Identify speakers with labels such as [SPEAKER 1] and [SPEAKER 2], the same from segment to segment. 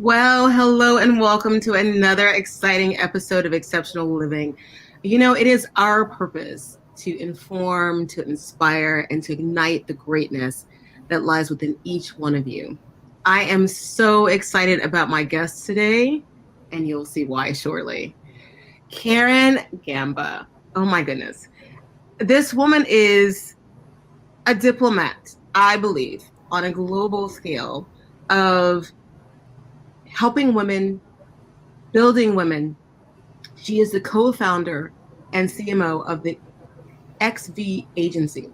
[SPEAKER 1] Well, hello and welcome to another exciting episode of Exceptional Living. It is our purpose to inform, to inspire, and to ignite the greatness that lies within each one of you. I am so excited about my guest today, and you'll see why shortly. Karen Gamba. Oh my goodness. This woman is a diplomat, I believe, on a global scale of helping women, building women. She is the co-founder and CMO of the XV agency.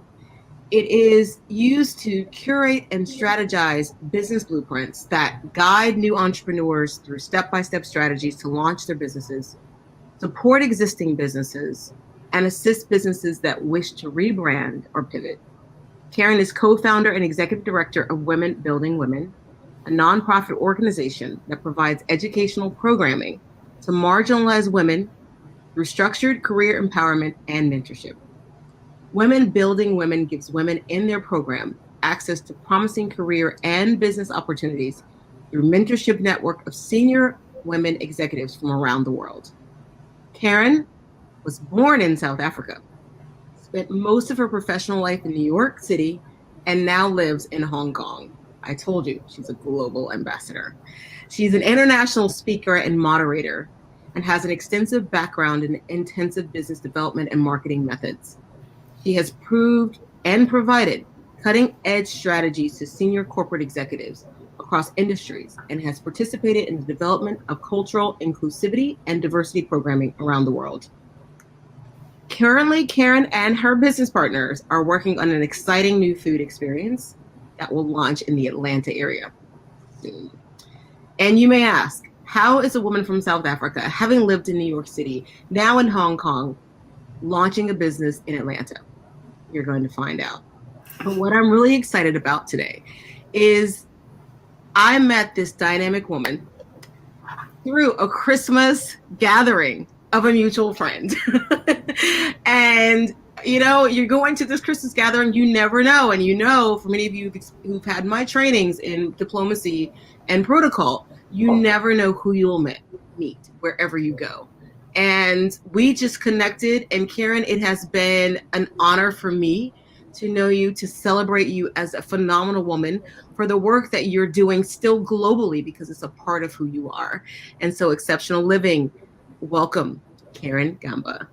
[SPEAKER 1] It is used to curate and strategize business blueprints that guide new entrepreneurs through step-by-step strategies to launch their businesses, support existing businesses, and assist businesses that wish to rebrand or pivot. Karen is co-founder and executive director of Women Building Women, a nonprofit organization that provides educational programming to marginalized women through structured career empowerment and mentorship. Women Building Women gives women in their program access to promising career and business opportunities through mentorship network of senior women executives from around the world. Karen was born in South Africa, spent most of her professional life in New York City, and now lives in Hong Kong. I told you, she's a global ambassador. She's an international speaker and moderator and has an extensive background in intensive business development and marketing methods. She has proved and provided cutting-edge strategies to senior corporate executives across industries and has participated in the development of cultural inclusivity and diversity programming around the world. Currently, Karen and her business partners are working on an exciting new food experience that will launch in the Atlanta area soon. And you may ask, how is a woman from South Africa, having lived in New York City, now in Hong Kong, launching a business in Atlanta? You're going to find out. But what I'm really excited about today is I met this dynamic woman through a Christmas gathering of a mutual friend. And you're going to this Christmas gathering, you never know. And for many of you who've had my trainings in diplomacy and protocol, you never know who you'll meet wherever you go. And we just connected. And Karen, it has been an honor for me to know you, to celebrate you as a phenomenal woman for the work that you're doing still globally, because it's a part of who you are. And so Exceptional Living, welcome, Karen Gamba.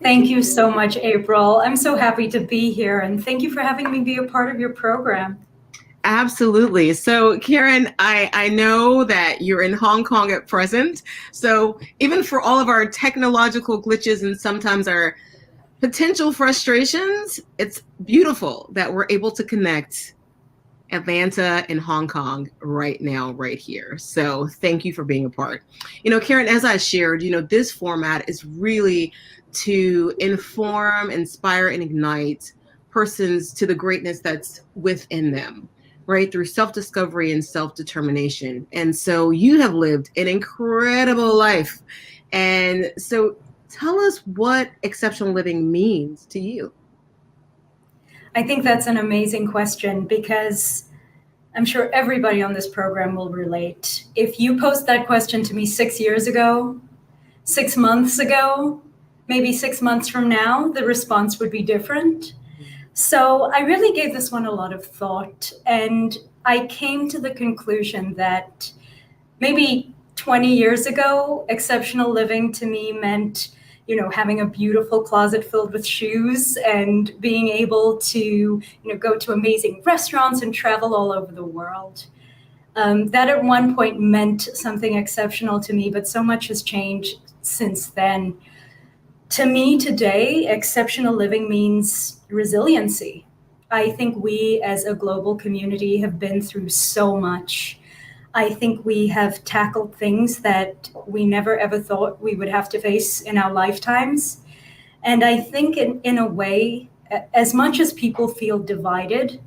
[SPEAKER 2] Thank you so much, April. I'm so happy to be here, and thank you for having me be a part of your program.
[SPEAKER 1] Absolutely. So, Karen, I know that you're in Hong Kong at present. So even for all of our technological glitches and sometimes our potential frustrations, it's beautiful that we're able to connect Atlanta and Hong Kong right now, right here. So thank you for being a part. Karen, as I shared, this format is really to inform, inspire, and ignite persons to the greatness that's within them, right? Through self-discovery and self-determination. And so you have lived an incredible life. And so tell us what exceptional living means to you.
[SPEAKER 2] I think that's an amazing question because I'm sure everybody on this program will relate. If you posed that question to me 6 years ago, 6 months ago, maybe 6 months from now, the response would be different. So I really gave this one a lot of thought, and I came to the conclusion that maybe 20 years ago, exceptional living to me meant having a beautiful closet filled with shoes and being able to, go to amazing restaurants and travel all over the world. That at one point meant something exceptional to me, but so much has changed since then. To me today, exceptional living means resiliency. I think we as a global community have been through so much. I think we have tackled things that we never ever thought we would have to face in our lifetimes. And I think in a way, as much as people feel divided,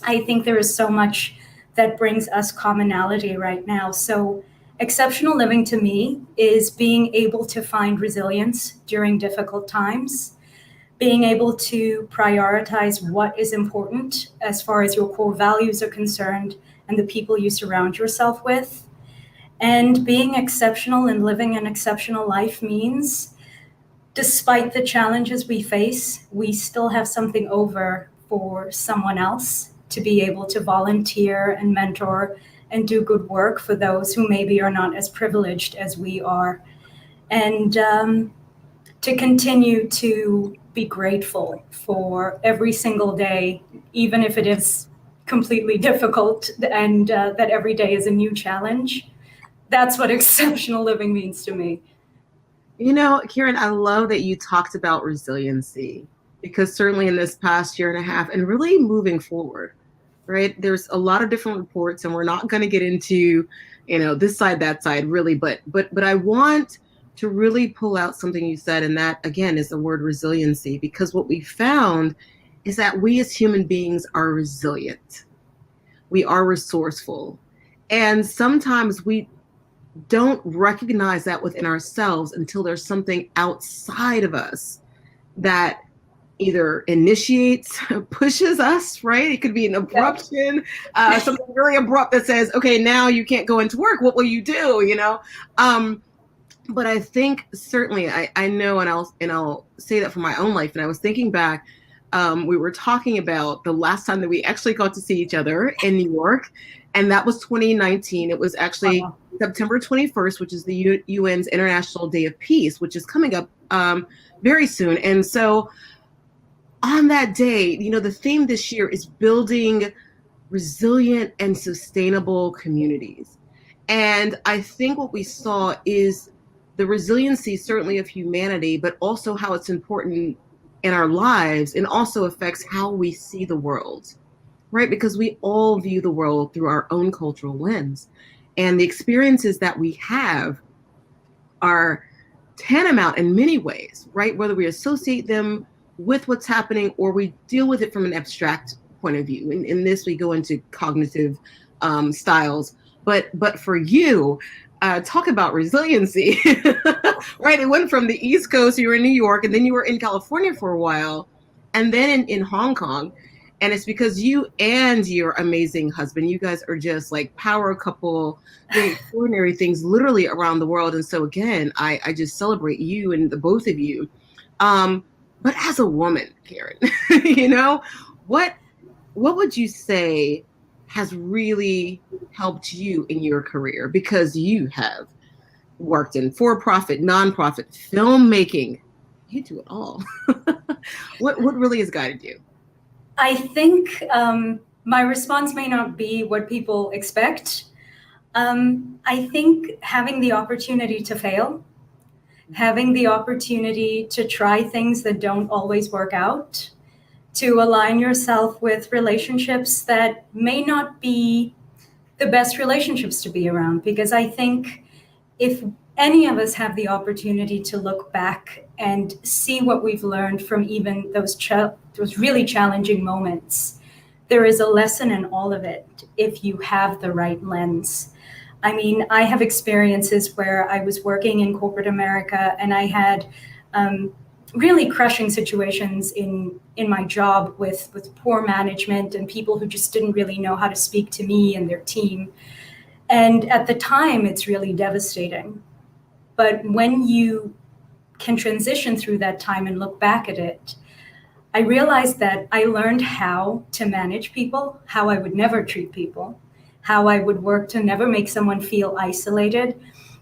[SPEAKER 2] I think there is so much that brings us commonality right now. So exceptional living to me is being able to find resilience during difficult times, being able to prioritize what is important as far as your core values are concerned and the people you surround yourself with, And being exceptional and living an exceptional life means, despite the challenges we face, we still have something over for someone else to be able to volunteer and mentor and do good work for those who maybe are not as privileged as we are. And to continue to be grateful for every single day, even if it is completely difficult, and that every day is a new challenge. That's what exceptional living means to me.
[SPEAKER 1] Karen, I love that you talked about resiliency because certainly in this past year and a half and really moving forward, right? There's a lot of different reports and we're not going to get into, this side, that side really, but I want to really pull out something you said, and that again is the word resiliency, because what we found is that we as human beings are resilient. We are resourceful. And sometimes we don't recognize that within ourselves until there's something outside of us that either initiates, pushes us, right? It could be an abruption, something really abrupt that says, okay, now you can't go into work. What will you do? But I think certainly I know, and I'll say that for my own life. And I was thinking back, we were talking about the last time that we actually got to see each other in New York, and that was 2019. It was actually September 21st, which is the UN's International Day of Peace, which is coming up very soon. And so on that day, the theme this year is building resilient and sustainable communities. And I think what we saw is the resiliency, certainly of humanity, but also how it's important in our lives and also affects how we see the world, right? Because we all view the world through our own cultural lens. And the experiences that we have are tantamount in many ways, right? Whether we associate them with what's happening or we deal with it from an abstract point of view. In this, we go into cognitive styles. But for you, talk about resiliency, right? It went from the East Coast, you were in New York, and then you were in California for a while, and then in Hong Kong. And it's because you and your amazing husband, you guys are just like power couple, doing extraordinary things literally around the world. And so again, I just celebrate you and the both of you. But as a woman, Karen, what would you say has really helped you in your career? Because you have worked in for-profit, nonprofit, filmmaking. You do it all. What really has guided you?
[SPEAKER 2] I think my response may not be what people expect. I think having the opportunity to fail, having the opportunity to try things that don't always work out, to align yourself with relationships that may not be the best relationships to be around. Because I think if any of us have the opportunity to look back and see what we've learned from even those really challenging moments, there is a lesson in all of it if you have the right lens. I mean, I have experiences where I was working in corporate America and I had really crushing situations in my job with poor management and people who just didn't really know how to speak to me and their team. And at the time, it's really devastating. But when you can transition through that time and look back at it, I realized that I learned how to manage people, how I would never treat people, how I would work to never make someone feel isolated.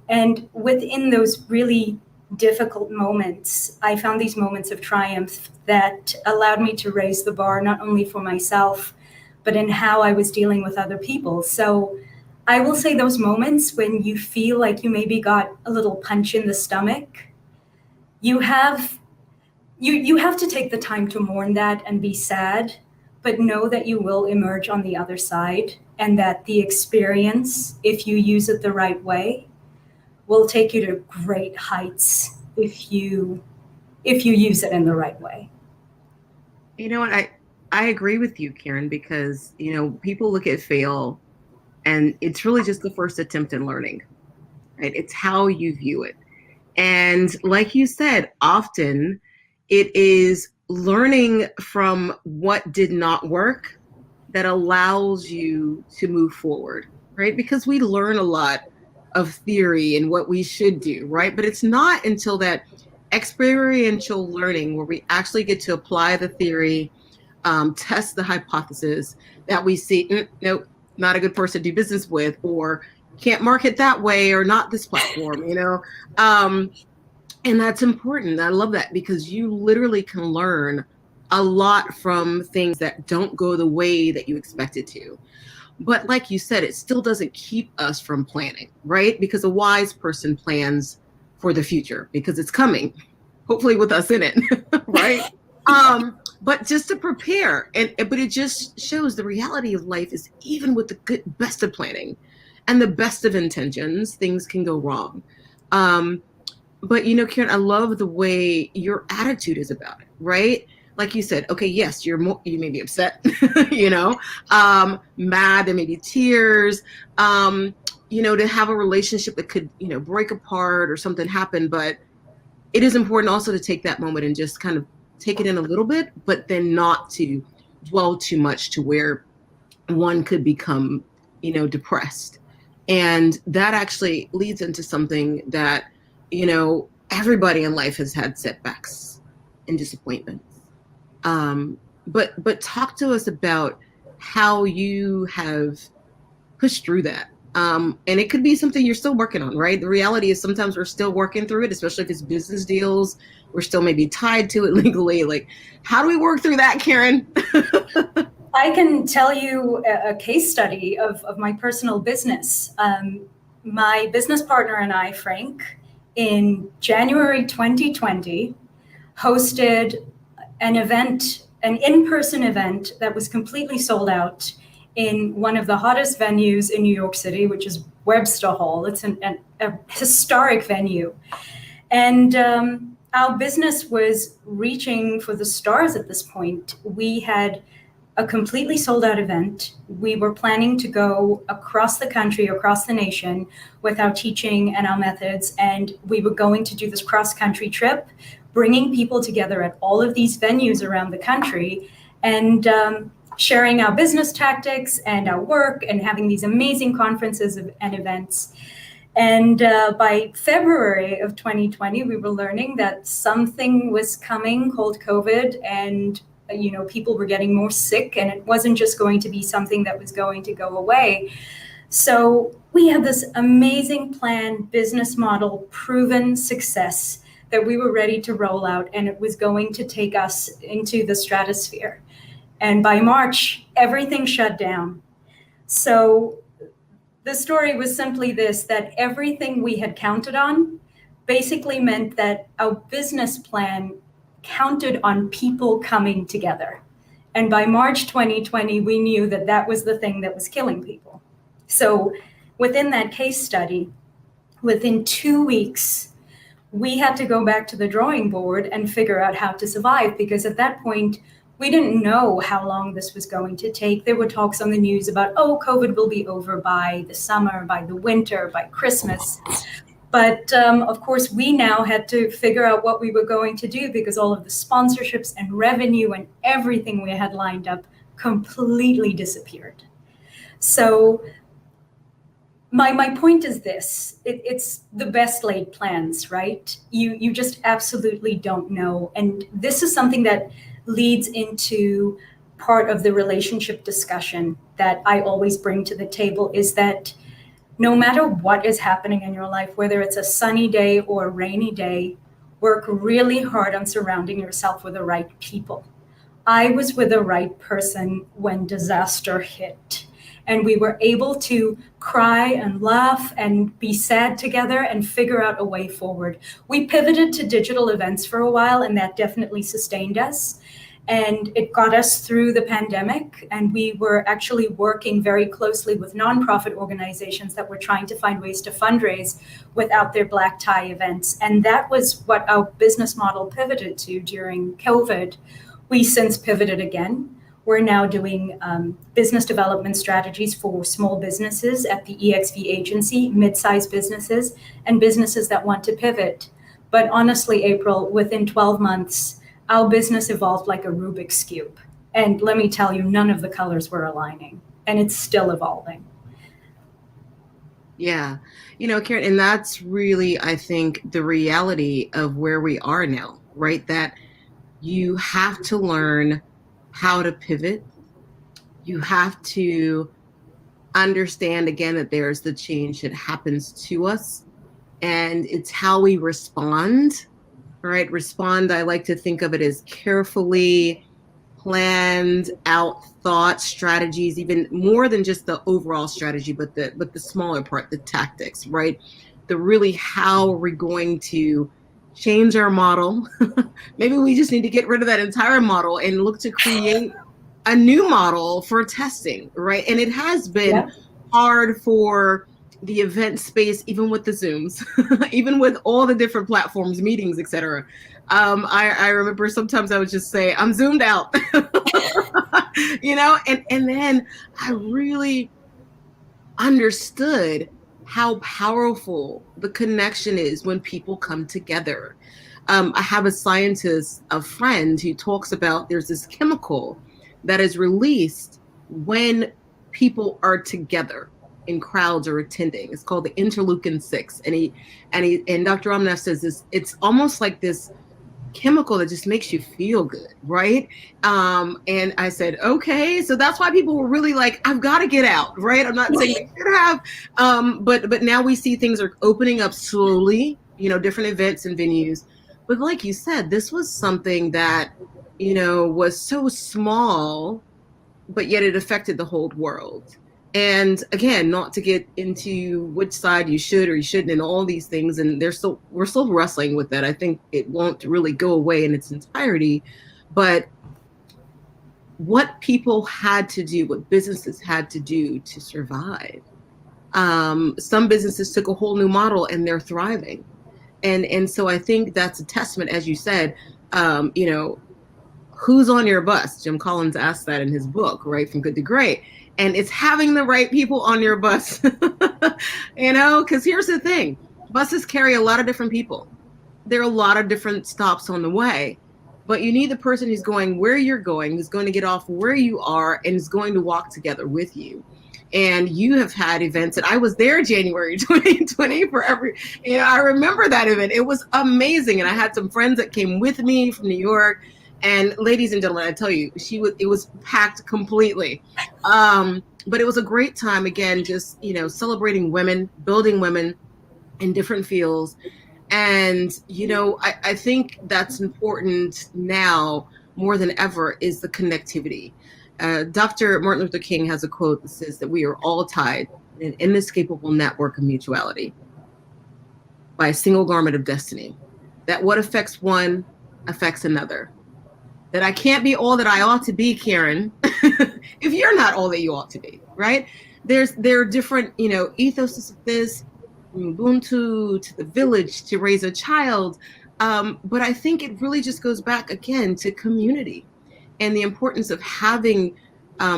[SPEAKER 2] And within those really difficult moments, I found these moments of triumph that allowed me to raise the bar, not only for myself, but in how I was dealing with other people. So I will say those moments when you feel like you maybe got a little punch in the stomach, you have to take the time to mourn that and be sad, but know that you will emerge on the other side, and that the experience, if you use it the right way, will take you to great heights if you use it in the right way.
[SPEAKER 1] You know what? I agree with you, Karen, because, people look at fail and it's really just the first attempt in learning, right? It's how you view it. And like you said, often it is learning from what did not work that allows you to move forward, right? Because we learn a lot of theory and what we should do, right? But it's not until that experiential learning where we actually get to apply the theory, test the hypothesis, that we see, nope, not a good person to do business with, or can't market that way, or not this platform, and that's important. I love that, because you literally can learn a lot from things that don't go the way that you expect it to. But like you said, it still doesn't keep us from planning, right? Because a wise person plans for the future because it's coming, hopefully with us in it, right? But just to prepare, but it just shows the reality of life is, even with the best of planning and the best of intentions, things can go wrong. But Karen, I love the way your attitude is about it, right? Like you said, okay, yes, you may be upset, mad, there may be tears, to have a relationship that could, break apart or something happen. But it is important also to take that moment and just kind of take it in a little bit, but then not to dwell too much to where one could become, depressed. And that actually leads into something that, everybody in life has had setbacks and disappointments. But talk to us about how you have pushed through that. And it could be something you're still working on, right? The reality is sometimes we're still working through it, especially if it's business deals. We're still maybe tied to it legally. Like, how do we work through that, Karen?
[SPEAKER 2] I can tell you a case study of my personal business. My business partner and I, Frank, in January 2020, hosted an event, an in-person event that was completely sold out in one of the hottest venues in New York City, which is Webster Hall. It's a historic venue. And our business was reaching for the stars at this point. We had a completely sold out event. We were planning to go across the country, across the nation with our teaching and our methods. And we were going to do this cross country trip, bringing people together at all of these venues around the country and sharing our business tactics and our work and having these amazing conferences and events. And by February of 2020, we were learning that something was coming called COVID, and people were getting more sick, and it wasn't just going to be something that was going to go away. So we had this amazing plan, business model, proven success that we were ready to roll out, and it was going to take us into the stratosphere. And by March, everything shut down. So the story was simply this, that everything we had counted on basically meant that our business plan counted on people coming together. And by March 2020, we knew that that was the thing that was killing people. So within that case study, within 2 weeks, we had to go back to the drawing board and figure out how to survive, because at that point, we didn't know how long this was going to take. There were talks on the news about, COVID will be over by the summer, by the winter, by Christmas. But of course, we now had to figure out what we were going to do, because all of the sponsorships and revenue and everything we had lined up completely disappeared. So my point is this, it's the best laid plans, right? You just absolutely don't know. And this is something that leads into part of the relationship discussion that I always bring to the table, is that no matter what is happening in your life, whether it's a sunny day or a rainy day, work really hard on surrounding yourself with the right people. I was with the right person when disaster hit, and we were able to cry and laugh and be sad together and figure out a way forward. We pivoted to digital events for a while, and that definitely sustained us. And it got us through the pandemic, and we were actually working very closely with nonprofit organizations that were trying to find ways to fundraise without their black tie events. And that was what our business model pivoted to during COVID. We since pivoted again. We're now doing business development strategies for small businesses at the EXV agency, mid-sized businesses, and businesses that want to pivot. But honestly, April, within 12 months, our business evolved like a Rubik's Cube. And let me tell you, none of the colors were aligning, and it's still evolving.
[SPEAKER 1] Yeah. Karen, and that's really, I think, the reality of where we are now, right? That you have to learn how to pivot. You have to understand again that there's the change that happens to us, and it's how we respond, right? Respond, I like to think of it as carefully planned out thought strategies, even more than just the overall strategy, but the smaller part, the tactics, right? The really how are we going to change our model. Maybe we just need to get rid of that entire model and look to create a new model for testing, right? And it has been
[SPEAKER 2] Yeah.
[SPEAKER 1] hard for the event space, even with the Zooms, even with all the different platforms, meetings, etc. I remember sometimes I would just say, I'm zoomed out, and then I really understood how powerful the connection is when people come together. I have a scientist, a friend, who talks about there's this chemical that is released when people are together in crowds or attending. It's called the interleukin 6. And Dr. Ramnath says this, it's almost like this chemical that just makes you feel good, right? And I said, okay, so that's why people were really like, I've got to get out, right? I'm not saying they should have, but now we see things are opening up slowly, different events and venues. But like you said, this was something that was so small, but yet it affected the whole world. And again, not to get into which side you should or you shouldn't and all these things, and we're still wrestling with that. I think it won't really go away in its entirety, but what people had to do, what businesses had to do to survive. Some businesses took a whole new model and they're thriving. And so I think that's a testament, as you said, who's on your bus? Jim Collins asked that in his book, right? From Good to Great. And it's having the right people on your bus, because here's the thing. Buses carry a lot of different people. There are a lot of different stops on the way, but you need the person who's going where you're going, who's going to get off where you are, and is going to walk together with you. And you have had events, and I was there January 2020 for I remember that event. It was amazing. And I had some friends that came with me from New York. And ladies and gentlemen, I tell you, it was packed completely. But it was a great time, again, just, celebrating women, building women in different fields. And, I think that's important now more than ever is the connectivity. Dr. Martin Luther King has a quote that says that we are all tied in an inescapable network of mutuality by a single garment of destiny, that what affects one affects another. That I can't be all that I ought to be, Karen, if you're not all that you ought to be, right? There are different, ethos of this, from Ubuntu to the village to raise a child. But I think it really just goes back again to community and the importance of having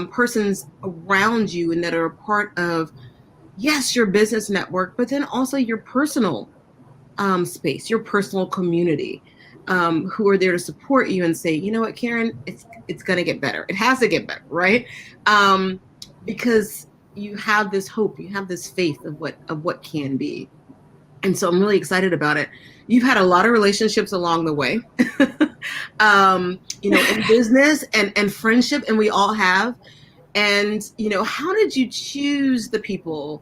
[SPEAKER 1] persons around you and that are a part of, yes, your business network, but then also your personal space, your personal community. Who are there to support you and say, you know what, Karen, it's going to get better. It has to get better, right? Because you have this hope, you have this faith of what can be. And so I'm really excited about it. You've had a lot of relationships along the way, in business and friendship, and we all have. And, how did you choose the people,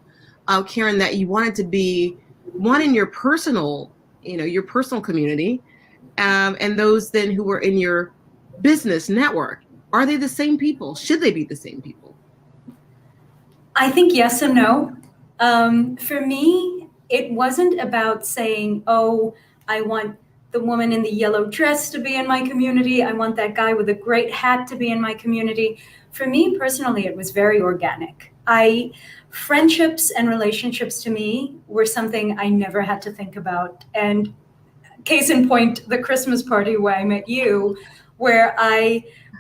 [SPEAKER 1] Karen, that you wanted to be one in your personal community, and those then who were in your business network? Are they the same people? Should they be the same people?
[SPEAKER 2] I think yes and no. For me, it wasn't about saying, oh, I want the woman in the yellow dress to be in my community. I want that guy with a great hat to be in my community. For me personally, it was very organic. Friendships and relationships to me were something I never had to think about. And case in point, the Christmas party where I met you, where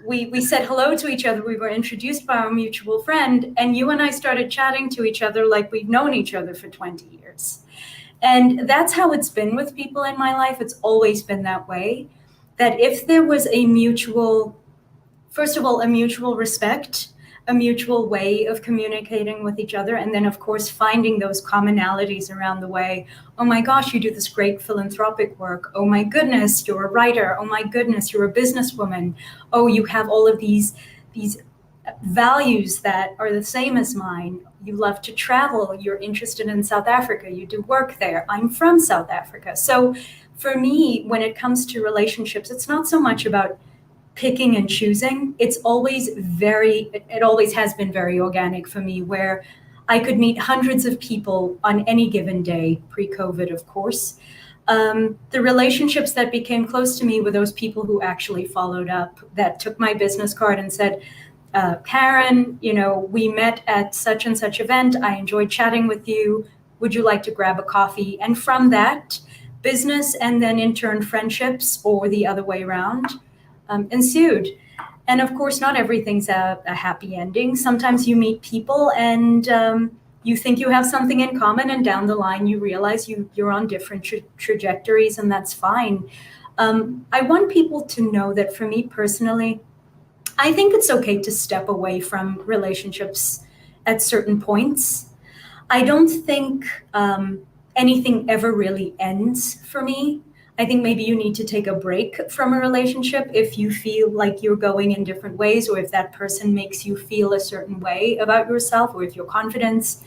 [SPEAKER 2] we said hello to each other. We were introduced by our mutual friend, and you and I started chatting to each other like we've known each other for 20 years. And that's how it's been with people in my life. It's always been that way, that if there was first of all, a mutual respect, a mutual way of communicating with each other. And then, of course, finding those commonalities around the way. Oh my gosh, you do this great philanthropic work. Oh my goodness, you're a writer. Oh my goodness, you're a businesswoman. Oh, you have all of these values that are the same as mine. You love to travel. You're interested in South Africa. You do work there. I'm from South Africa. So for me, when it comes to relationships, it's not so much about picking and choosing. It always has been very organic for me, where I could meet hundreds of people on any given day, pre-COVID, of course. The relationships that became close to me were those people who actually followed up, that took my business card and said, Karen, we met at such and such event. I enjoyed chatting with you. Would you like to grab a coffee? And from that, business and then in turn friendships, or the other way around, ensued. And of course, not everything's a happy ending. Sometimes you meet people and you think you have something in common, and down the line you realize you're on different trajectories, and that's fine. I want people to know that for me personally, I think it's okay to step away from relationships at certain points. I don't think anything ever really ends for me. I think maybe you need to take a break from a relationship if you feel like you're going in different ways, or if that person makes you feel a certain way about yourself, or if your confidence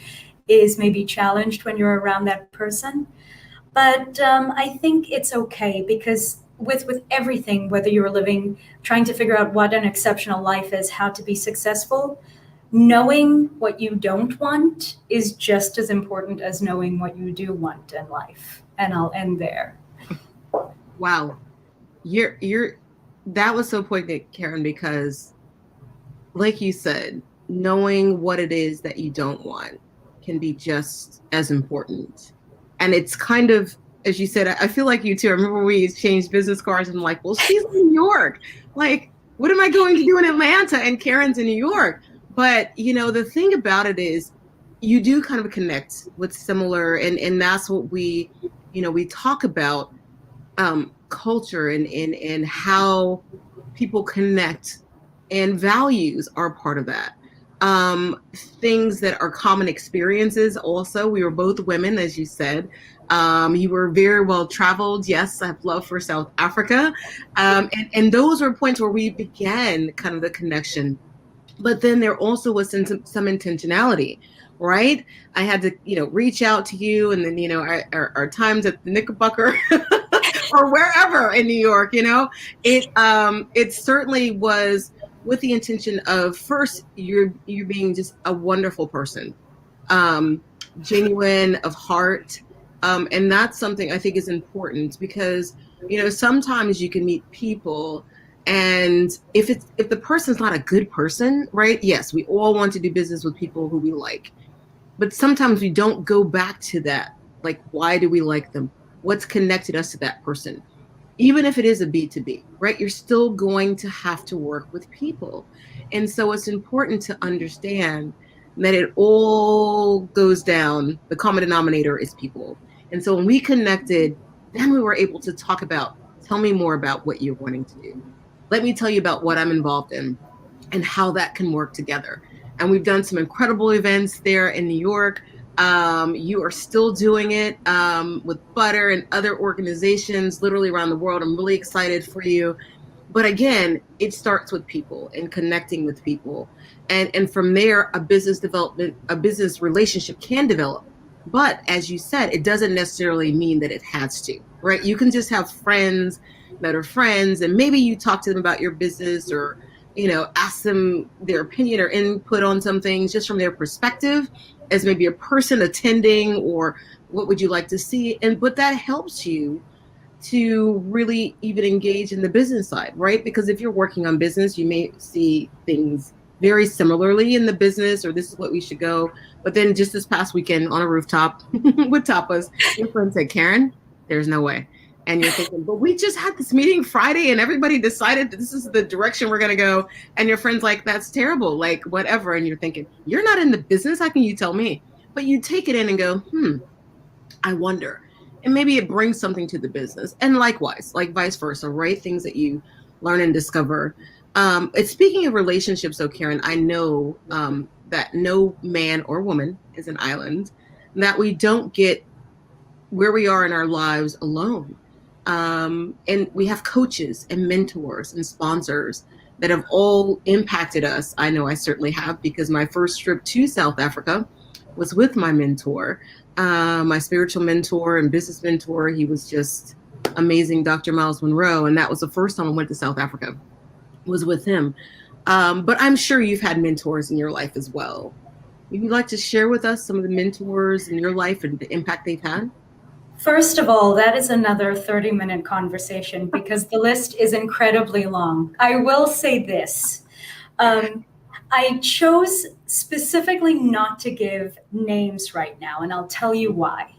[SPEAKER 2] is maybe challenged when you're around that person. But I think it's okay, because with everything, whether you're trying to figure out what an exceptional life is, how to be successful, knowing what you don't want is just as important as knowing what you do want in life. And I'll end there.
[SPEAKER 1] Wow. That was so poignant, Karen, because like you said, knowing what it is that you don't want can be just as important. And it's kind of, as you said, I feel like you too. I remember we exchanged business cards and I'm like, well, she's in New York. Like, what am I going to do in Atlanta? And Karen's in New York. But, the thing about it is you do kind of connect with similar, and that's what we talk about, culture and how people connect, and values are part of that. Things that are common experiences also. We were both women, as you said. You were very well traveled. Yes, I have love for South Africa. And those were points where we began kind of the connection. But then there also was some intentionality, right? I had to, reach out to you, and then, our times at the Knickerbocker or wherever in New York, it certainly was with the intention of, first, you're being just a wonderful person, genuine of heart. And that's something I think is important, because, sometimes you can meet people, and if the person's not a good person, right? Yes, we all want to do business with people who we like, but sometimes we don't go back to that. Like, why do we like them? What's connected us to that person? Even if it is a B2B, right? You're still going to have to work with people. And so it's important to understand that it all goes down. The common denominator is people. And so when we connected, then we were able to talk about, tell me more about what you're wanting to do. Let me tell you about what I'm involved in and how that can work together. And we've done some incredible events there in New York. You are still doing it with Butter and other organizations literally around the world. I'm really excited for you. But again, it starts with people and connecting with people. And from there, a business relationship can develop. But as you said, it doesn't necessarily mean that it has to, right? You can just have friends that are friends, and maybe you talk to them about your business, or, ask them their opinion or input on some things just from their perspective, as maybe a person attending, or what would you like to see? But that helps you to really even engage in the business side, right? Because if you're working on business, you may see things very similarly in the business, or this is what we should go. But then just this past weekend on a rooftop with tapas, your friend said, Karen, there's no way. And you're thinking, but we just had this meeting Friday and everybody decided that this is the direction we're going to go. And your friend's like, that's terrible, like whatever. And you're thinking, you're not in the business. How can you tell me? But you take it in and go, I wonder. And maybe it brings something to the business. And likewise, like vice versa, right? Things that you learn and discover. It's speaking of relationships, though, Karen, I know that no man or woman is an island, that we don't get where we are in our lives alone. And we have coaches and mentors and sponsors that have all impacted us. I know I certainly have, because my first trip to South Africa was with my mentor, my spiritual mentor and business mentor. He was just amazing, Dr. Miles Monroe. And that was the first time I went to South Africa, was with him. But I'm sure you've had mentors in your life as well. Would you like to share with us some of the mentors in your life and the impact they've had?
[SPEAKER 2] First of all, that is another 30-minute conversation because the list is incredibly long. I will say this. I chose specifically not to give names right now, and I'll tell you why.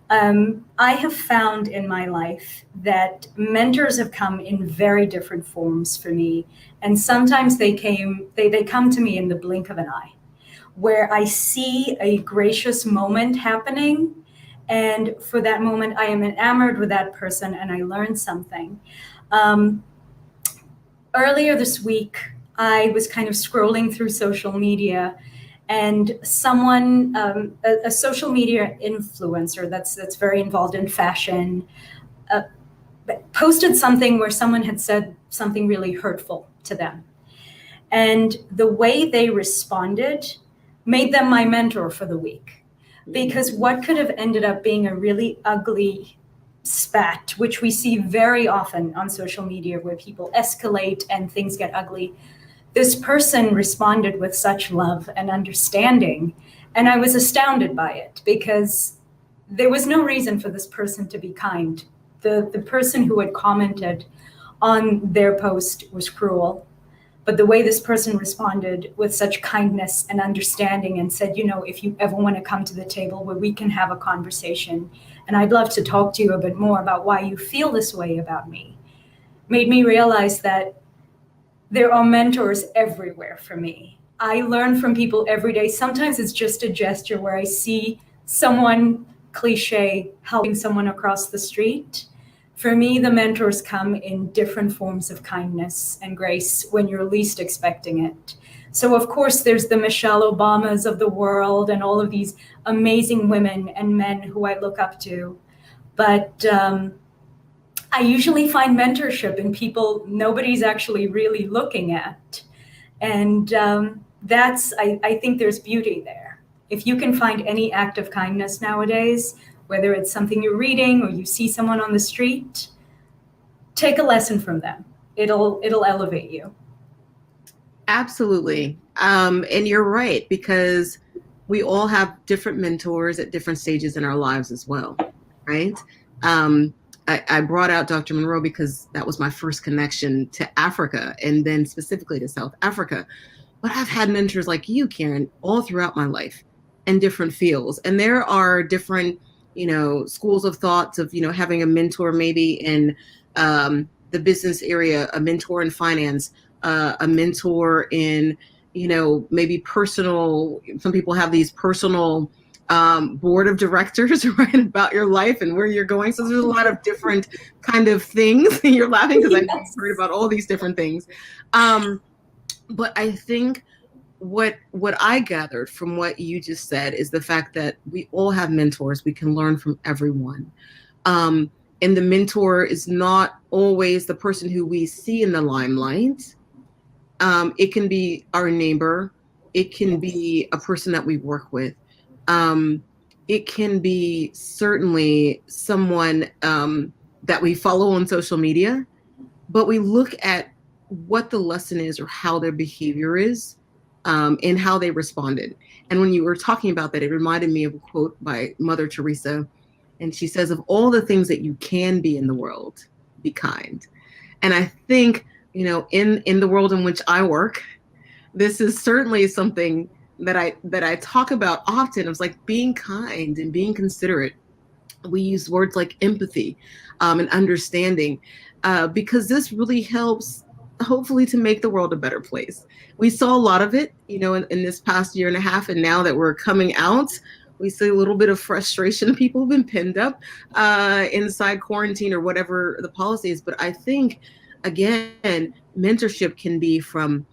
[SPEAKER 2] I have found in my life that mentors have come in very different forms for me, and sometimes they come to me in the blink of an eye, where I see a gracious moment happening, and for that moment, I am enamored with that person and I learn something. Earlier this week, I was kind of scrolling through social media, and someone, a social media influencer that's very involved in fashion, posted something where someone had said something really hurtful to them. And the way they responded made them my mentor for the week. Because what could have ended up being a really ugly spat, which we see very often on social media where people escalate and things get ugly, this person responded with such love and understanding. And I was astounded by it because there was no reason for this person to be kind. The person who had commented on their post was cruel. But the way this person responded with such kindness and understanding and said, if you ever want to come to the table where we can have a conversation, and I'd love to talk to you a bit more about why you feel this way about me, made me realize that there are mentors everywhere for me. I learn from people every day. Sometimes it's just a gesture where I see someone, cliche, helping someone across the street. For me, the mentors come in different forms of kindness and grace when you're least expecting it. So, of course, there's the Michelle Obamas of the world and all of these amazing women and men who I look up to. But I usually find mentorship in people nobody's actually really looking at. And I think there's beauty there. If you can find any act of kindness nowadays, whether it's something you're reading or you see someone on the street, take a lesson from them. It'll elevate you.
[SPEAKER 1] Absolutely. And you're right, because we all have different mentors at different stages in our lives as well, right? I brought out Dr. Monroe because that was my first connection to Africa, and then specifically to South Africa. But I've had mentors like you, Karen, all throughout my life in different fields. And there are different schools of thoughts of, having a mentor maybe in the business area, a mentor in finance, a mentor in, maybe personal. Some people have these personal board of directors, right, about your life and where you're going. So there's a lot of different kind of things. You're laughing because I've heard about all these different things. But I think what I gathered from what you just said is the fact that we all have mentors. We can learn from everyone. And the mentor is not always the person who we see in the limelight. It can be our neighbor. It can be a person that we work with. It can be certainly someone that we follow on social media, but we look at what the lesson is or how their behavior is. And how they responded. And when you were talking about that, it reminded me of a quote by Mother Teresa. And she says, of all the things that you can be in the world, be kind. And I think, in the world in which I work, this is certainly something that I talk about often. It's like being kind and being considerate. We use words like empathy and understanding because this really helps, hopefully, to make the world a better place. We saw a lot of it, in this past year and a half. And now that we're coming out, we see a little bit of frustration. People have been pinned up inside quarantine or whatever the policy is. But I think, again, mentorship can be from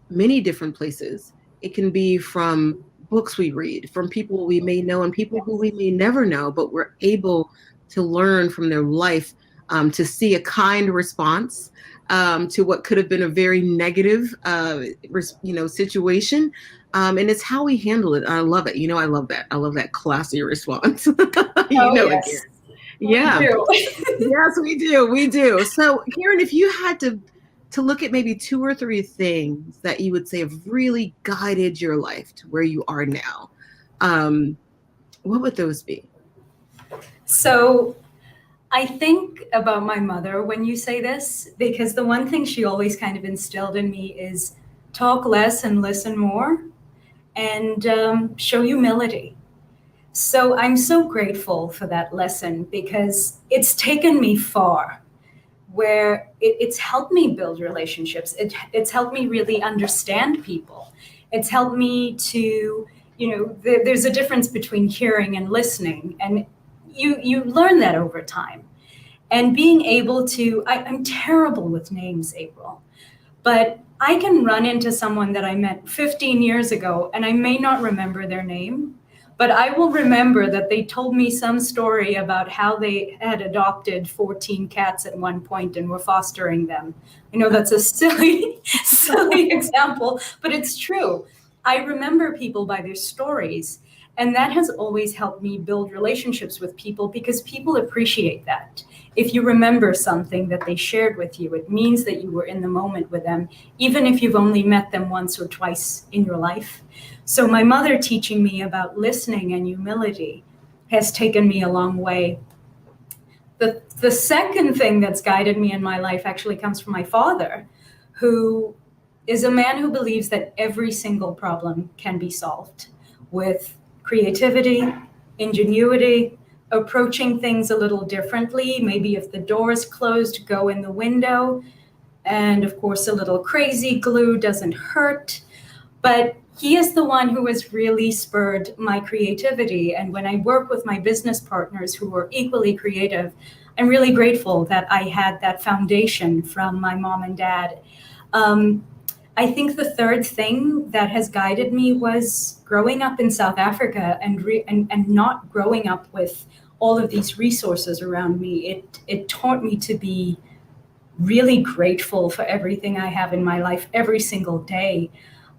[SPEAKER 1] many different places. It can be from books we read, from people we may know and people who we may never know, but we're able to learn from their life, to see a kind response to what could have been a very negative, situation. And it's how we handle it. I love it. I love that. I love that classy response.
[SPEAKER 2] Oh,
[SPEAKER 1] Again.
[SPEAKER 2] yes, we
[SPEAKER 1] Yeah.
[SPEAKER 2] do.
[SPEAKER 1] Yes, we do. We do. So, Karen, if you had to look at maybe two or three things that you would say have really guided your life to where you are now, what would those be?
[SPEAKER 2] So I think about my mother when you say this, because the one thing she always kind of instilled in me is talk less and listen more, and show humility. So I'm so grateful for that lesson because it's taken me far, where it's helped me build relationships. It's helped me really understand people. It's helped me to, there's a difference between hearing and listening, and you learn that over time. And being able to, I'm terrible with names, April, but I can run into someone that I met 15 years ago and I may not remember their name, but I will remember that they told me some story about how they had adopted 14 cats at one point and were fostering them. I know that's a silly, silly example, but it's true. I remember people by their stories. And that has always helped me build relationships with people because people appreciate that. If you remember something that they shared with you, it means that you were in the moment with them, even if you've only met them once or twice in your life. So my mother teaching me about listening and humility has taken me a long way. The second thing that's guided me in my life actually comes from my father, who is a man who believes that every single problem can be solved with creativity, ingenuity, approaching things a little differently. Maybe if the door is closed, go in the window. And of course, a little crazy glue doesn't hurt. But he is the one who has really spurred my creativity. And when I work with my business partners who are equally creative, I'm really grateful that I had that foundation from my mom and dad. I think the third thing that has guided me was growing up in South Africa and not growing up with all of these resources around me. It taught me to be really grateful for everything I have in my life every single day.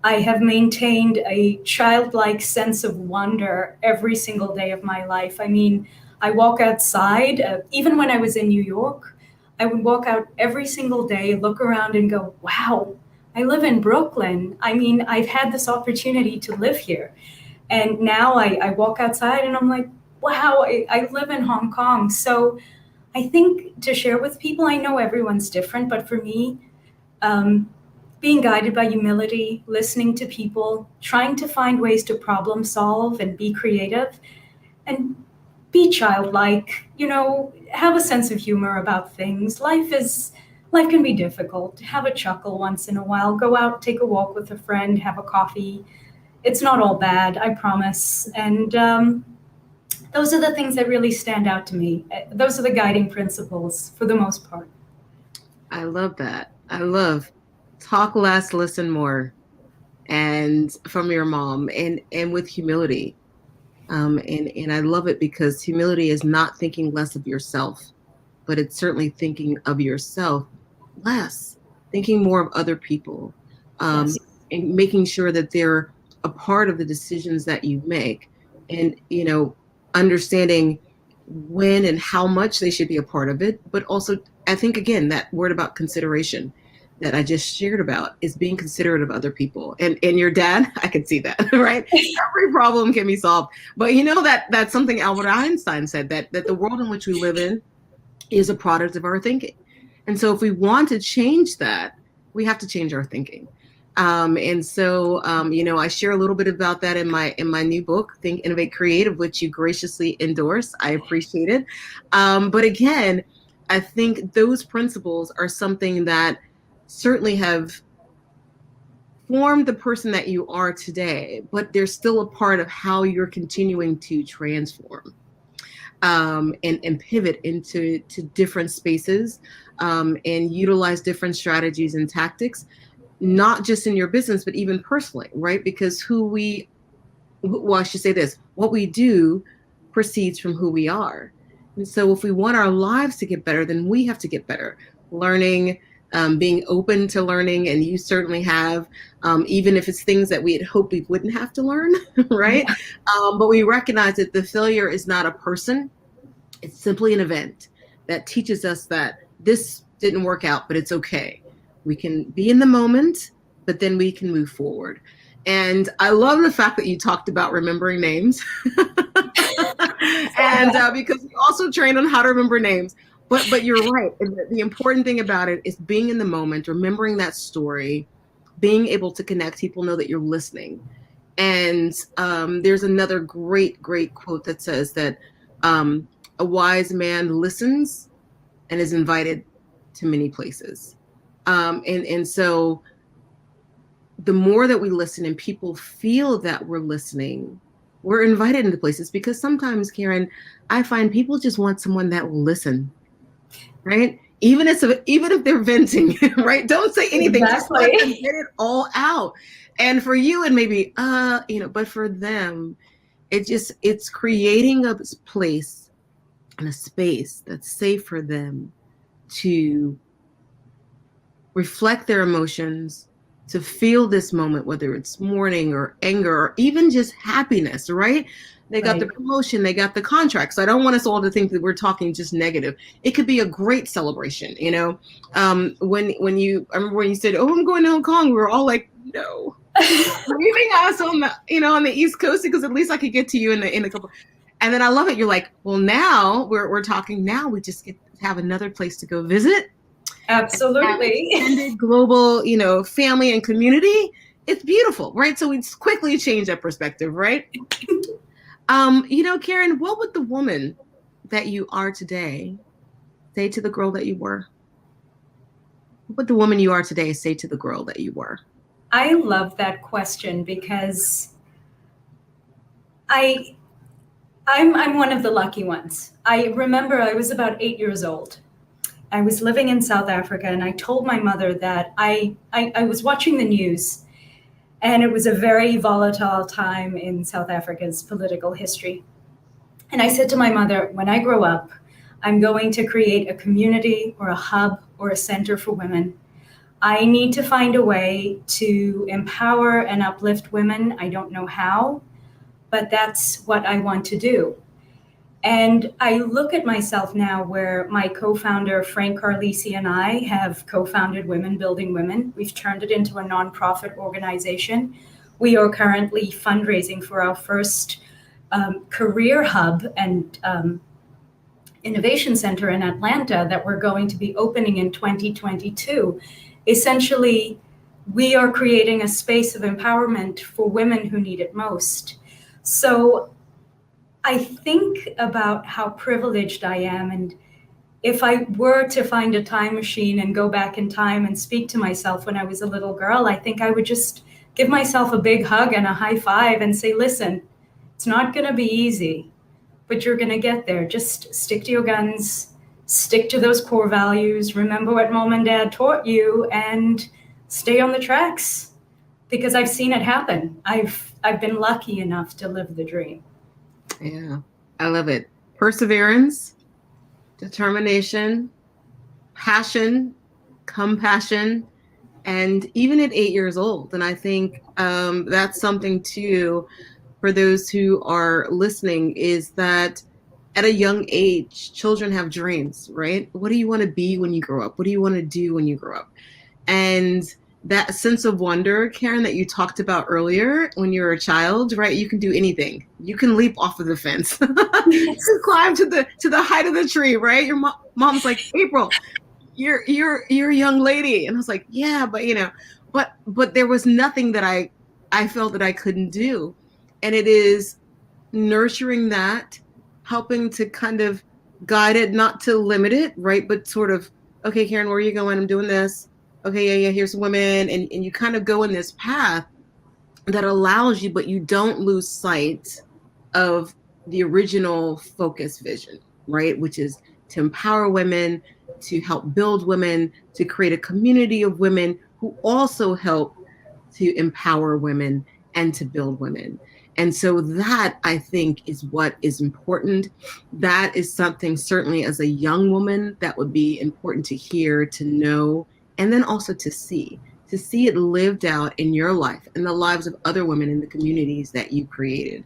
[SPEAKER 2] I have maintained a childlike sense of wonder every single day of my life. I mean, I walk outside, even when I was in New York, I would walk out every single day, look around and go, wow, I live in Brooklyn. I mean, I've had this opportunity to live here. And now I walk outside and I'm like, wow, I live in Hong Kong. So I think to share with people, I know everyone's different, but for me, being guided by humility, listening to people, trying to find ways to problem solve and be creative and be childlike, have a sense of humor about things. Life can be difficult. Have a chuckle once in a while. Go out, take a walk with a friend, have a coffee. It's not all bad, I promise. And those are the things that really stand out to me. Those are the guiding principles for the most part.
[SPEAKER 1] I love that. I love talk less, listen more, and from your mom, and with humility. And I love it because humility is not thinking less of yourself, but it's certainly thinking of yourself less, thinking more of other people,
[SPEAKER 2] Yes.
[SPEAKER 1] and making sure that they're a part of the decisions that you make, and understanding when and how much they should be a part of it. But also, I think again that word about consideration that I just shared about is being considerate of other people. And your dad, I can see that, right? Every problem can be solved. But that's something Albert Einstein said, that the world in which we live in is a product of our thinking. And so if we want to change that, we have to change our thinking. And so, I share a little bit about that in my new book, Think, Innovate, Creative, which you graciously endorse. I appreciate it. But again, I think those principles are something that certainly have formed the person that you are today, but they're still a part of how you're continuing to transform. and pivot into different spaces, and utilize different strategies and tactics, not just in your business, but even personally, right? Because well, I should say this, what we do proceeds from who we are. And so if we want our lives to get better, then we have to get better. Learning, being open to learning, and you certainly have, even if it's things that we had hoped we wouldn't have to learn, right? But we recognize that the failure is not a person, it's simply an event that teaches us that this didn't work out, but it's okay. We can be in the moment, but then we can move forward. And I love the fact that you talked about remembering names. And because we also train on how to remember names. But you're right. The important thing about it is being in the moment, remembering that story, being able to connect. People know that you're listening. And there's another great quote that says that a wise man listens and is invited to many places. And so the more that we listen and people feel that we're listening, we're invited into places. Because sometimes, Karen, I find people just want someone that will listen, right? Even if they're venting, right? Don't say anything.
[SPEAKER 2] Exactly.
[SPEAKER 1] Just let them get it all out. And for you, and maybe, but for them, it's creating a place and a space that's safe for them to reflect their emotions, to feel this moment, whether it's mourning or anger or even just happiness, right? They got the promotion, they got the contract. So I don't want us all to think that we're talking just negative. It could be a great celebration, you know. I remember when you said, "Oh, I'm going to Hong Kong," we were all like, "No." Leaving us on the East Coast, because at least I could get to you in a couple. And then I love it. You're like, well, now we're talking. Now we just get to have another place to go visit.
[SPEAKER 2] Absolutely.
[SPEAKER 1] Extended global, family and community. It's beautiful, right? So we quickly change that perspective, right? Karen, what would the woman that you are today say to the girl that you were? What would the woman you are today say to the girl that you were?
[SPEAKER 2] I love that question because I'm one of the lucky ones. I remember I was about 8 years old. I was living in South Africa, and I told my mother that I was watching the news, and it was a very volatile time in South Africa's political history. And I said to my mother, when I grow up, I'm going to create a community or a hub or a center for women. I need to find a way to empower and uplift women. I don't know how, but that's what I want to do. And I look at myself now, where my co-founder, Frank Carlisi, and I have co-founded Women Building Women. We've turned it into a nonprofit organization. We are currently fundraising for our first career hub and innovation center in Atlanta that we're going to be opening in 2022. Essentially, we are creating a space of empowerment for women who need it most. So I think about how privileged I am, and if I were to find a time machine and go back in time and speak to myself when I was a little girl, I think I would just give myself a big hug and a high five and say, listen, it's not going to be easy, but you're going to get there. Just stick to your guns, stick to those core values, remember what mom and dad taught you, and stay on the tracks, because I've seen it happen. I've been lucky enough to live the dream.
[SPEAKER 1] Yeah, I love it. Perseverance, determination, passion, compassion, and even at 8 years old. And I think that's something too, for those who are listening, is that at a young age, children have dreams, right? What do you want to be when you grow up? What do you want to do when you grow up? And that sense of wonder, Karen, that you talked about earlier, when you're a child, right? You can do anything. You can leap off of the fence. You can climb to the height of the tree, right? Your mom's like, April, you're a young lady. And I was like, yeah, but there was nothing that I felt that I couldn't do. And it is nurturing that, helping to kind of guide it, not to limit it, right? But sort of, okay, Karen, where are you going? I'm doing this. Okay, yeah, here's women. And you kind of go in this path that allows you, but you don't lose sight of the original focus vision, right? Which is to empower women, to help build women, to create a community of women who also help to empower women and to build women. And so that, I think, is what is important. That is something, certainly as a young woman, that would be important to hear, to know, and then also to see it lived out in your life and the lives of other women in the communities that you created.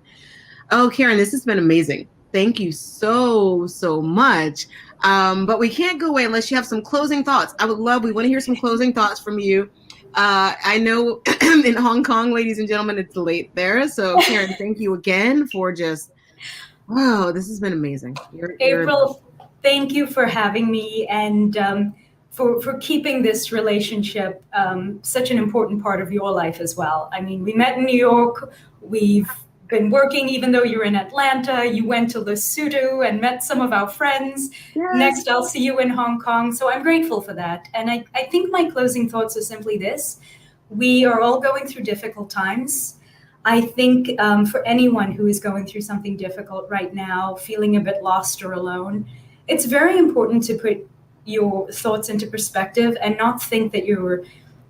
[SPEAKER 1] Oh, Karen, this has been amazing. Thank you so, so much. But we can't go away unless you have some closing thoughts. We want to hear some closing thoughts from you. I know in Hong Kong, ladies and gentlemen, it's late there. So, Karen, thank you again for just, wow, this has been amazing.
[SPEAKER 2] April, thank you for having me, and for keeping this relationship such an important part of your life as well. I mean, we met in New York. We've been working, even though you're in Atlanta. You went to Lesotho and met some of our friends.
[SPEAKER 1] Yes.
[SPEAKER 2] Next, I'll see you in Hong Kong. So I'm grateful for that. And I think my closing thoughts are simply this. We are all going through difficult times. I think for anyone who is going through something difficult right now, feeling a bit lost or alone, it's very important to put your thoughts into perspective and not think that you're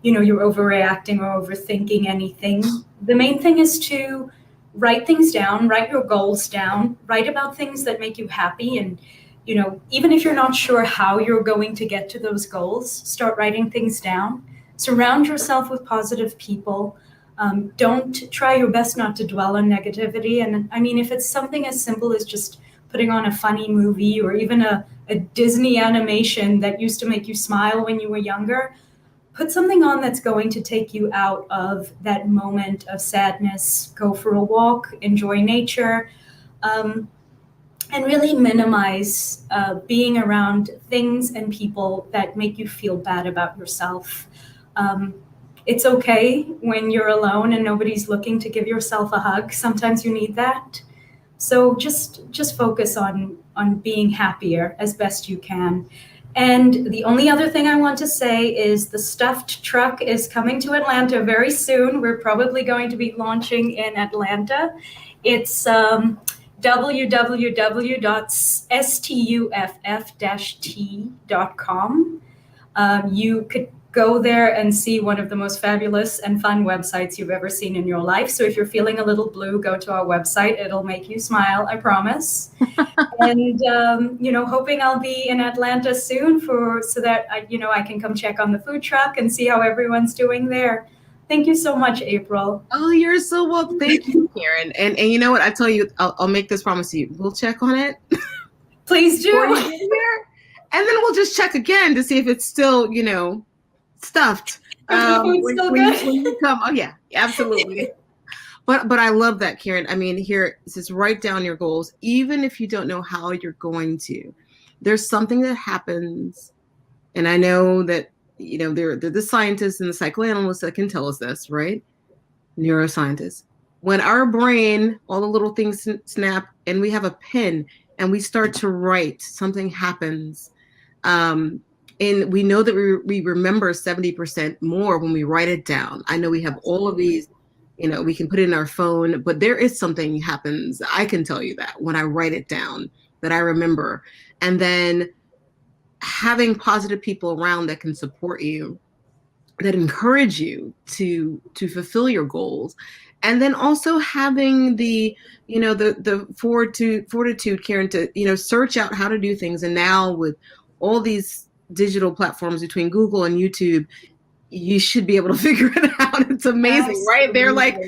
[SPEAKER 2] overreacting or overthinking anything. The main thing is to write things down, write your goals down, write about things that make you happy. And, even if you're not sure how you're going to get to those goals, start writing things down. Surround yourself with positive people. Don't try your best not to dwell on negativity. And I mean, if it's something as simple as just putting on a funny movie or even a Disney animation that used to make you smile when you were younger, put something on that's going to take you out of that moment of sadness. Go for a walk, enjoy nature, and really minimize being around things and people that make you feel bad about yourself. It's okay when you're alone and nobody's looking to give yourself a hug. Sometimes you need that. So just focus on being happier as best you can. And the only other thing I want to say is the stuffed truck is coming to Atlanta very soon. We're probably going to be launching in Atlanta. It's www.stuff-t.com. You could go there and see one of the most fabulous and fun websites you've ever seen in your life. So if you're feeling a little blue, go to our website. It'll make you smile, I promise. And, hoping I'll be in Atlanta soon so that I can come check on the food truck and see how everyone's doing there. Thank you so much, April.
[SPEAKER 1] Oh, you're so welcome. Thank you, Karen. And you know what? I tell you, I'll make this promise to you. We'll check on it.
[SPEAKER 2] Please do.
[SPEAKER 1] And then we'll just check again to see if it's still, stuffed.
[SPEAKER 2] When
[SPEAKER 1] you come. Oh yeah, absolutely. But I love that, Karen. I mean, here it says write down your goals, even if you don't know how you're going to. There's something that happens, and I know that they're the scientists and the psychoanalysts that can tell us this, right? Neuroscientists. When our brain, all the little things snap, and we have a pen and we start to write, something happens. And we know that we remember 70% more when we write it down. I know we have all of these, we can put it in our phone, but there is something happens. I can tell you that when I write it down, that I remember. And then having positive people around that can support you, that encourage you to fulfill your goals. And then also having the fortitude, Karen, to, search out how to do things. And now with all these digital platforms between Google and YouTube, you should be able to figure it out. It's amazing, absolutely, right? They're like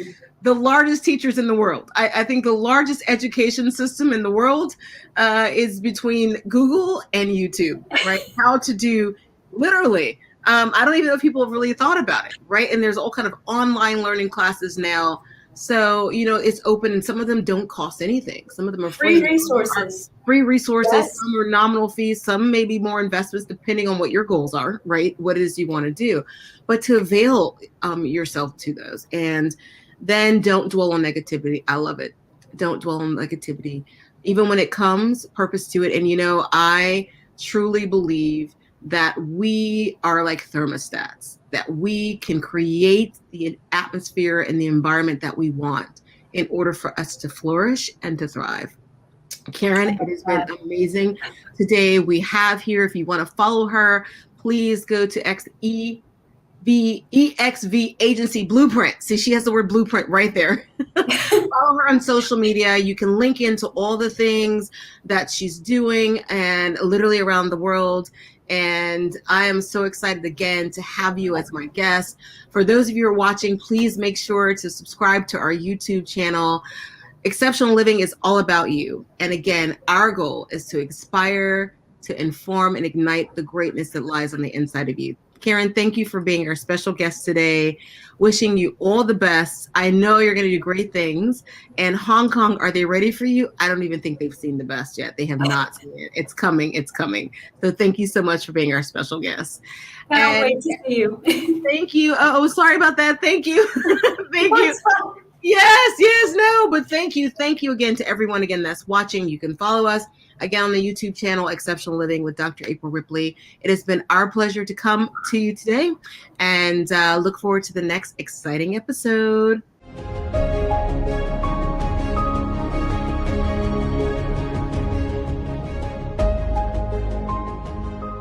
[SPEAKER 1] the largest teachers in the world. I think the largest education system in the world is between Google and YouTube, right? How to do, literally. I don't even know if people have really thought about it, right? And there's all kind of online learning classes now. So, it's open, and some of them don't cost anything. Some of them are
[SPEAKER 2] free resources.
[SPEAKER 1] Yes. Some are nominal fees. Some may be more investments depending on what your goals are, right? What it is you want to do. But to avail yourself to those. And then don't dwell on negativity. I love it. Don't dwell on negativity. Even when it comes, purpose to it. And, I truly believe that we are like thermostats, that we can create the atmosphere and the environment that we want in order for us to flourish and to thrive. Karen, it has been amazing. Today we have here, if you want to follow her, please go to EXV Agency Blueprint. See, she has the word blueprint right there. Follow her on social media. You can link into all the things that she's doing and literally around the world. And I am so excited again to have you as my guest. For those of you who are watching, please make sure to subscribe to our YouTube channel. Exceptional Living is all about you. And again, our goal is to inspire, to inform, and ignite the greatness that lies on the inside of you. Karen, thank you for being our special guest today. Wishing you all the best. I know you're going to do great things. And Hong Kong, are they ready for you? I don't even think they've seen the best yet. They have not seen it. It's coming. It's coming. So thank you so much for being our special guest.
[SPEAKER 2] Can't wait to see you.
[SPEAKER 1] Thank you. Oh, sorry about that. Thank you. Thank you. Yes, no, but thank you. Thank you again to everyone again that's watching. You can follow us again on the YouTube channel, Exceptional Living with Dr. April Ripley. It has been our pleasure to come to you today and look forward to the next exciting episode.